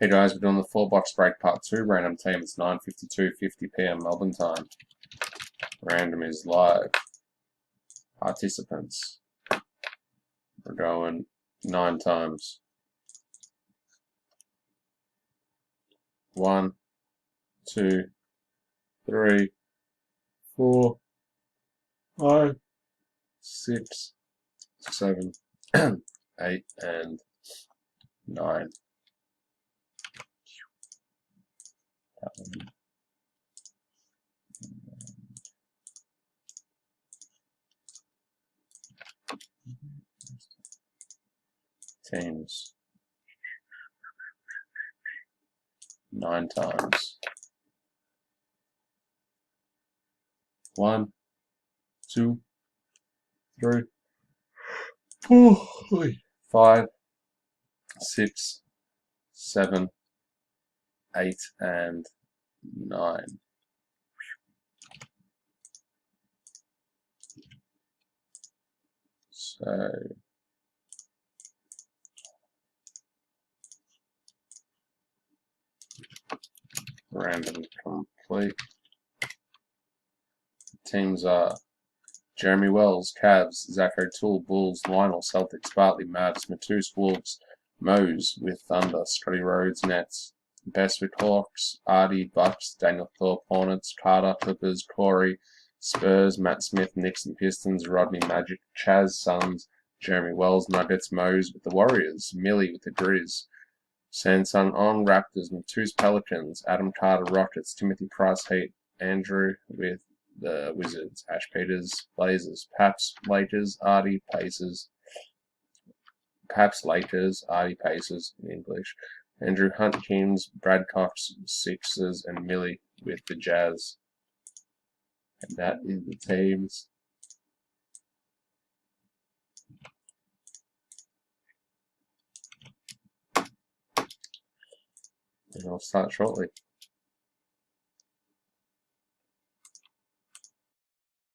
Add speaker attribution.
Speaker 1: Hey guys, we're doing the 4-box break part 2. Random team. It's 9:52:50 p.m. Melbourne time. Random is live. Participants. We're going 9 times. 1, 2, 3, 4, 5, 6, 7, 8, and 9. Teams. 9 times. 1, 2, 3, 4, 5, 6, 7, 8, and 9. So random complete. Teams are Jeremy Wells, Cavs, Zach O'Toole, Bulls, Lionel, Celtics, Bartley, Mavs, Matus, Wolves, Mose with Thunder, Scotty Rhodes, Nets, Bestwick, Hawks, Artie, Bucks, Daniel Thorpe, Hornets, Carter, Clippers, Corey, Spurs, Matt Smith, Knicks and Pistons, Rodney, Magic, Chaz, Suns, Jeremy Wells, Nuggets, Mose with the Warriors, Millie with the Grizz, Sanson on Raptors, Matus, Pelicans, Adam Carter, Rockets, Timothy Price, Heat, Andrew with the Wizards, Ash Peters, Blazers, Paps, Lakers, Artie, Pacers, Paps, Lakers, Artie, Pacers in English, Andrew Hunt, Kings, Brad Cox, Sixers, and Millie with the Jazz. And that is the teams. And I'll start shortly.